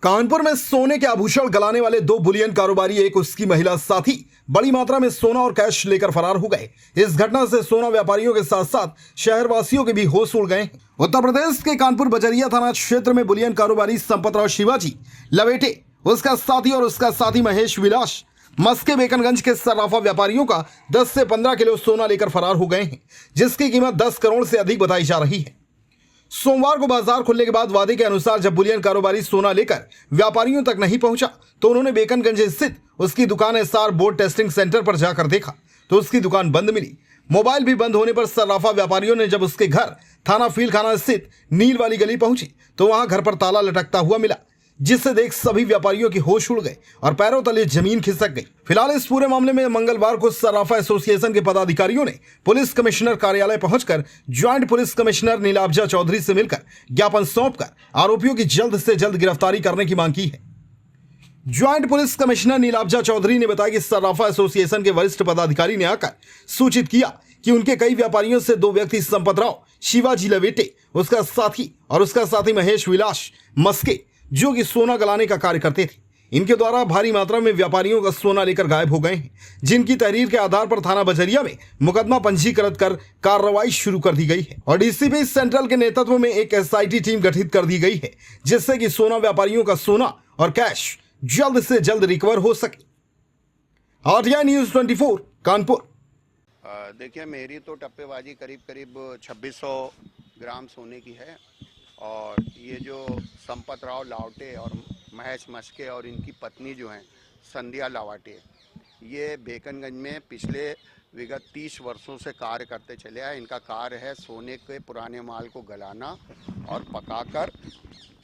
कानपुर में सोने के आभूषण गलाने वाले दो बुलियन कारोबारी एक उसकी महिला साथी बड़ी मात्रा में सोना और कैश लेकर फरार हो गए। इस घटना से सोना व्यापारियों के साथ साथ शहरवासियों के भी होश उड़ गए। उत्तर प्रदेश के कानपुर बजरिया थाना क्षेत्र में बुलियन कारोबारी संपतराव शिवाजी लवेटे, उसका साथी और उसका साथी महेश विलास मस्के बेकनगंज के सर्राफा व्यापारियों का 10 से 15 किलो सोना लेकर फरार हो गए हैं, जिसकी कीमत 10 करोड़ से अधिक बताई जा रही है। सोमवार को बाजार खुलने के बाद वादे के अनुसार जब बुलियन कारोबारी सोना लेकर व्यापारियों तक नहीं पहुंचा तो उन्होंने बेकनगंज स्थित उसकी दुकान एसआर बोर्ड टेस्टिंग सेंटर पर जाकर देखा तो उसकी दुकान बंद मिली। मोबाइल भी बंद होने पर सर्राफा व्यापारियों ने जब उसके घर थाना फील खाना स्थित नील वाली गली पहुंची तो वहां घर पर ताला लटकता हुआ मिला, जिससे देख सभी व्यापारियों की होश उड़ गए और पैरों तले जमीन खिसक गई। फिलहाल इस पूरे मामले में मंगलवार को सर्राफा एसोसिएशन के पदाधिकारियों ने पुलिस कमिश्नर कार्यालय पहुंचकर joint police commissioner Nilabja Chaudhary से मिलकर ज्ञापन सौंपकर आरोपियों की जल्द से जल्द गिरफ्तारी करने की मांग की है। Joint police commissioner Nilabja Chaudhary ने बताया कि सर्राफा एसोसिएशन के वरिष्ठ पदाधिकारी ने आकर सूचित किया कि उनके कई व्यापारियों से दो व्यक्ति संपतराव शिवाजी लवेटे, उसका साथी और उसका साथी महेश विलास मस्के, जो कि सोना गलाने का कार्य करते थे, इनके द्वारा भारी मात्रा में व्यापारियों का सोना लेकर गायब हो गए हैं, जिनकी तहरीर के आधार पर थाना बजरिया में मुकदमा पंजीकृत कर कार्रवाई शुरू कर दी गई है और डीसीपी सेंट्रल के नेतृत्व में एक एसआईटी टीम गठित कर दी गई है, जिससे कि सोना व्यापारियों का सोना और कैश जल्द से जल्द रिकवर हो सके। RTI news 24 Kanpur. देखिए, मेरी तो टप्पेबाजी करीब 2600 ग्राम सोने की है और ये जो संपतराव लावटे और महेश मस्के और इनकी पत्नी जो हैं संध्या लावटे, ये बेकनगंज में पिछले विगत 30 वर्षों से कार्य करते चले आए। इनका कार्य है सोने के पुराने माल को गलाना और पकाकर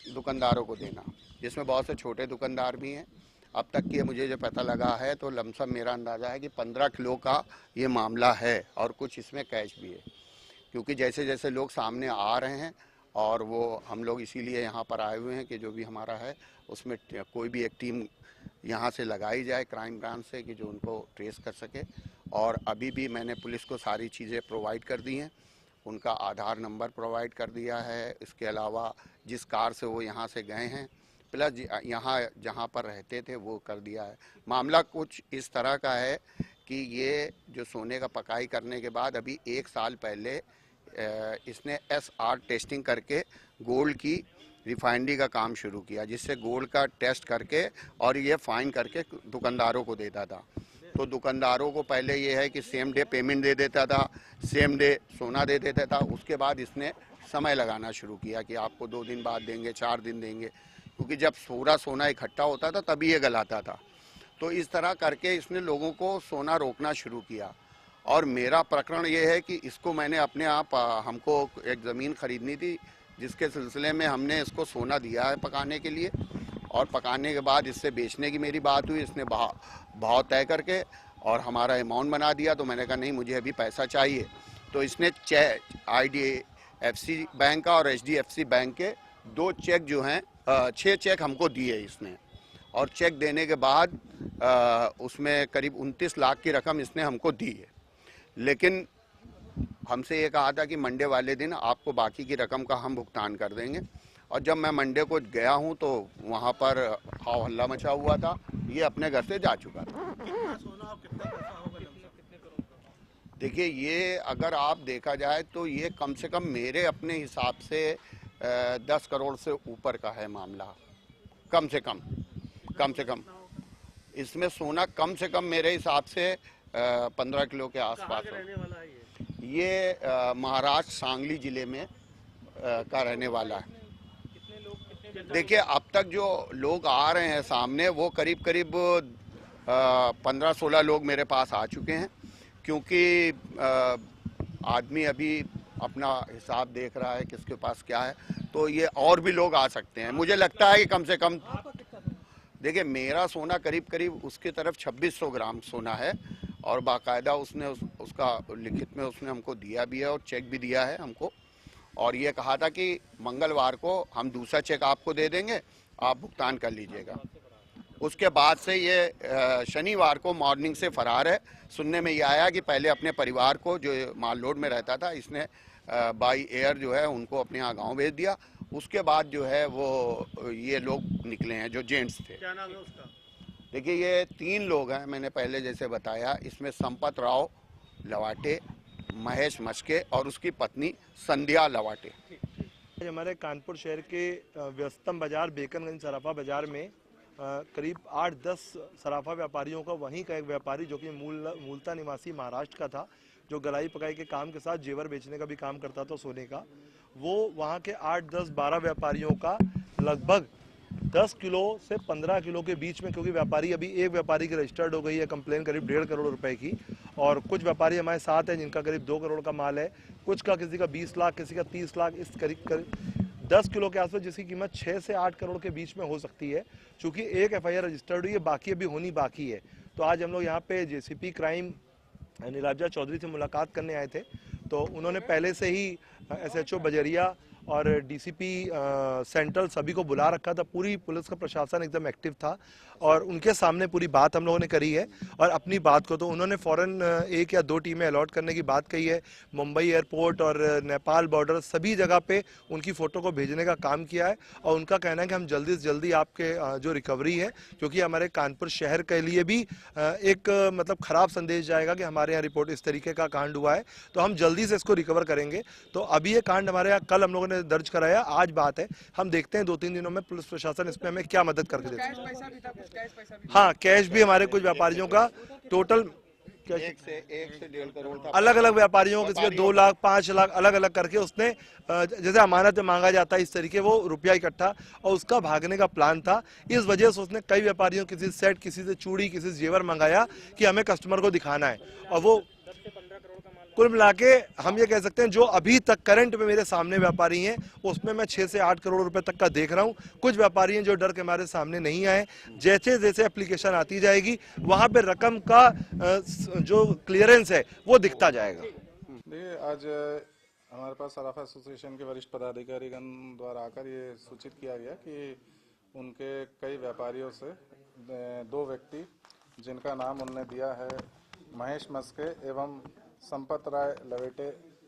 दुकानदारों को देना, जिसमें बहुत से छोटे दुकानदार भी हैं। अब तक ये मुझे जो पता लगा है तो लमसम मेरा अंदाज़ा है कि 15 किलो का ये मामला है और कुछ इसमें कैश भी है, क्योंकि जैसे जैसे लोग सामने आ रहे हैं और वो हम लोग इसीलिए यहाँ पर आए हुए हैं कि जो भी हमारा है उसमें कोई भी एक टीम यहाँ से लगाई जाए क्राइम ब्रांच से कि जो उनको ट्रेस कर सके। और अभी भी मैंने पुलिस को सारी चीज़ें प्रोवाइड कर दी हैं, उनका आधार नंबर प्रोवाइड कर दिया है, इसके अलावा जिस कार से वो यहाँ से गए हैं प्लस यहाँ जहाँ पर रहते थे वो कर दिया है। मामला कुछ इस तरह का है कि ये जो सोने का पकाई करने के बाद अभी 1 साल पहले इसने एसआर टेस्टिंग करके गोल्ड की रिफाइनरी का काम शुरू किया, जिससे गोल्ड का टेस्ट करके और ये फाइन करके दुकानदारों को देता था। तो दुकानदारों को पहले ये है कि सेम डे पेमेंट दे देता था, सेम डे सोना दे देता था। उसके बाद इसने समय लगाना शुरू किया कि आपको 2 दिन बाद देंगे, 4 दिन देंगे, क्योंकि जब पूरा सोना इकट्ठा होता था तभी ये गलाता था। तो इस तरह करके इसने लोगों को सोना रोकना शुरू किया। और मेरा प्रकरण ये है कि इसको मैंने अपने आप, हमको एक ज़मीन ख़रीदनी थी जिसके सिलसिले में हमने इसको सोना दिया है पकाने के लिए, और पकाने के बाद इससे बेचने की मेरी बात हुई। इसने भाव तय करके और हमारा अमाउंट बना दिया। तो मैंने कहा नहीं, मुझे अभी पैसा चाहिए। तो इसने IDFC बैंक का और HDFC बैंक के 2 चेक जो हैं 6 चेक हमको दिए इसने, और चेक देने के बाद उसमें करीब 29 लाख की रकम इसने हमको दी है। लेकिन हमसे ये कहा था कि मंडे वाले दिन आपको बाकी की रकम का हम भुगतान कर देंगे। और जब मैं मंडे को गया हूं तो वहां पर हाव हल्ला मचा हुआ था, ये अपने घर से जा चुका था। देखिए, ये अगर आप देखा जाए तो ये कम से कम मेरे अपने हिसाब से 10 करोड़ से ऊपर का है मामला, कम से कम। इसमें सोना कम से कम मेरे हिसाब से 15 किलो के आसपास है। ये महाराष्ट्र सांगली जिले में का रहने वाला है। देखिए, अब तक जो लोग आ रहे हैं सामने वो करीब 15-16 लोग मेरे पास आ चुके हैं, क्योंकि आदमी अभी अपना हिसाब देख रहा है किसके पास क्या है, तो ये और भी लोग आ सकते हैं। मुझे लगता है कि कम से कम, देखिए, मेरा सोना करीब उसकी तरफ 2600 ग्राम सोना है और बाकायदा उसने उसका लिखित में उसने हमको दिया भी है और चेक भी दिया है हमको, और ये कहा था कि मंगलवार को हम दूसरा चेक आपको दे देंगे, आप भुगतान कर लीजिएगा। उसके बाद से ये शनिवार को मॉर्निंग से फरार है। सुनने में ये आया कि पहले अपने परिवार को, जो माल लोड में रहता था, इसने बाई एयर जो है उनको अपने यहाँ गाँव भेज दिया उसके बाद जो है वो ये लोग निकले हैं जो जेंट्स थे। क्या नाम है उसका? देखिए ये 3 लोग हैं, मैंने पहले जैसे बताया, इसमें संपत राव लवाटे, महेश मस्के और उसकी पत्नी संध्या लवाटे। आज हमारे कानपुर शहर के व्यस्तम बाजार बेकनगंज सराफा बाजार में करीब 8-10 सराफा व्यापारियों का वहीं का एक व्यापारी जो कि मूलतः निवासी महाराष्ट्र का था, जो गलाई पकाई के काम के साथ जेवर बेचने का भी काम करता था सोने का, वो वहाँ के 8-10-12 व्यापारियों का लगभग 10 किलो से 15 किलो के बीच में, क्योंकि व्यापारी अभी एक व्यापारी की रजिस्टर्ड हो गई है कंप्लेन करीब 1.5 करोड़ रुपए की, और कुछ व्यापारी हमारे साथ हैं जिनका करीब 2 करोड़ का माल है, कुछ का किसी का 20 लाख, किसी का 30 लाख, इस करीब 10 किलो के आसपास, जिसकी कीमत 6 से 8 करोड़ के बीच में हो सकती है। चूंकि एक FIR रजिस्टर्ड हुई है, बाकी अभी होनी बाकी है। तो आज हम लोग यहाँ पे JCP क्राइम नीलाब्जा चौधरी से मुलाकात करने आए थे, तो उन्होंने पहले से ही SHO बजरिया और DCP सेंट्रल सभी को बुला रखा था। पूरी पुलिस का प्रशासन एकदम एक्टिव था और उनके सामने पूरी बात हम लोगों ने करी है, और अपनी बात को तो उन्होंने फौरन 1 या 2 टीमें अलॉट करने की बात कही है। मुंबई एयरपोर्ट और नेपाल बॉर्डर सभी जगह पे उनकी फ़ोटो को भेजने का काम किया है, और उनका कहना है कि हम जल्दी से जल्दी आपके जो रिकवरी है, क्योंकि हमारे कानपुर शहर के लिए भी एक मतलब ख़राब संदेश जाएगा कि हमारे यहाँ रिपोर्ट इस तरीके का कांड हुआ है, तो हम जल्दी से इसको रिकवर करेंगे। तो अभी ये कांड हमारे यहाँ कल हम लोगों ने दर्ज कराया, आज बात है, हम देखते हैं 2-3 दिनों में पुलिस प्रशासन इसमें हमें क्या मदद करके देता है। हाँ, कैश भी हमारे कुछ व्यापारियों का टोटल 1 से 1.5 करोड़ था। अलग अलग व्यापारियों के 2 लाख 5 लाख अलग अलग करके उसने जैसे अमानत में मांगा जाता है इस तरीके वो रुपया इकट्ठा, और उसका भागने का प्लान था। इस वजह से उसने कई व्यापारियों, किसी से सेट, किसी से चूड़ी, किसी से जेवर मंगाया कि हमें कस्टमर को दिखाना है, और वो कुल मिला के हम ये कह सकते हैं जो अभी तक करंट में मेरे सामने व्यापारी हैं उसमें मैं 6 से 8 करोड़ रुपए तक का देख रहा हूं। कुछ व्यापारी हैं जो डर के हमारे सामने नहीं आए, जैसे जैसे एप्लीकेशन आती जाएगी वहां पे रकम का जो क्लियरेंस है वो दिखता जाएगा। देखिए, आज हमारे पास सराफा एसोसिएशन के वरिष्ठ पदाधिकारीगण द्वारा आकर ये सूचित किया गया कि उनके कई व्यापारियों से 2 व्यक्ति जिनका नाम उन्होंने दिया है महेश मस्के एवं संपत राय लवेटे,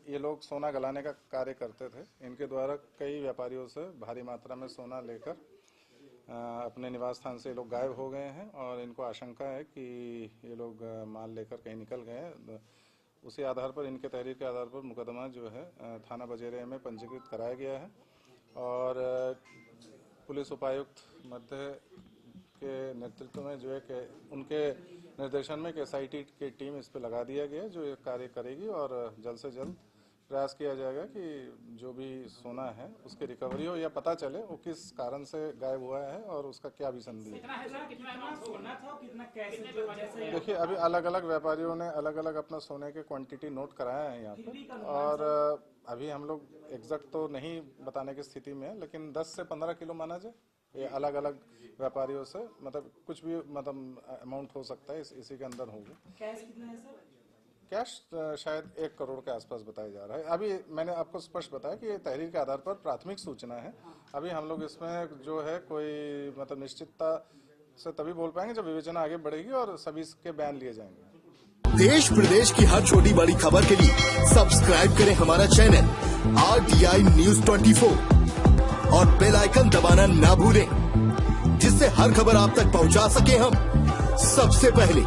ये लोग सोना गलाने का कार्य करते थे। इनके द्वारा कई व्यापारियों से भारी मात्रा में सोना लेकर अपने निवास स्थान से ये लोग गायब हो गए हैं, और इनको आशंका है कि ये लोग माल लेकर कहीं निकल गए हैं। उसी आधार पर, इनके तहरीर के आधार पर मुकदमा जो है थाना बजेरे में पंजीकृत कराया गया है, और पुलिस उपायुक्त मध्य के नेतृत्व में जो है कि उनके निर्देशन में एक SIT की टीम इस पर लगा दिया गया जो ये कार्य करेगी, और जल्द से जल्द प्रयास किया जाएगा कि जो भी सोना है उसकी रिकवरी हो, या पता चले वो किस कारण से गायब हुआ है और उसका क्या भी संधि है। देखिए, अभी अलग अलग व्यापारियों ने अलग अलग अपना सोने के क्वांटिटी नोट कराया है यहाँ पे, और अभी हम लोग एग्जैक्ट तो नहीं बताने की स्थिति में है, लेकिन 10 से 15 किलो माना जाए। ये अलग अलग व्यापारियों से मतलब कुछ भी मतलब अमाउंट हो सकता है, इसी के अंदर होगा। कैश कितना है सर? कैश शायद 1 करोड़ के आसपास बताया जा रहा है। अभी मैंने आपको स्पष्ट बताया कि ये तहरीर के आधार पर प्राथमिक सूचना है। अभी हम लोग इसमें जो है कोई मतलब निश्चितता से तभी बोल पाएंगे जब विवेचना आगे बढ़ेगी और सभी के बयान लिए जाएंगे। देश प्रदेश की हर छोटी बड़ी खबर के लिए सब्सक्राइब करें हमारा चैनल RTI News 24 और बेल आइकन दबाना ना भूलें, जिससे हर खबर आप तक पहुंचा सके हम सबसे पहले।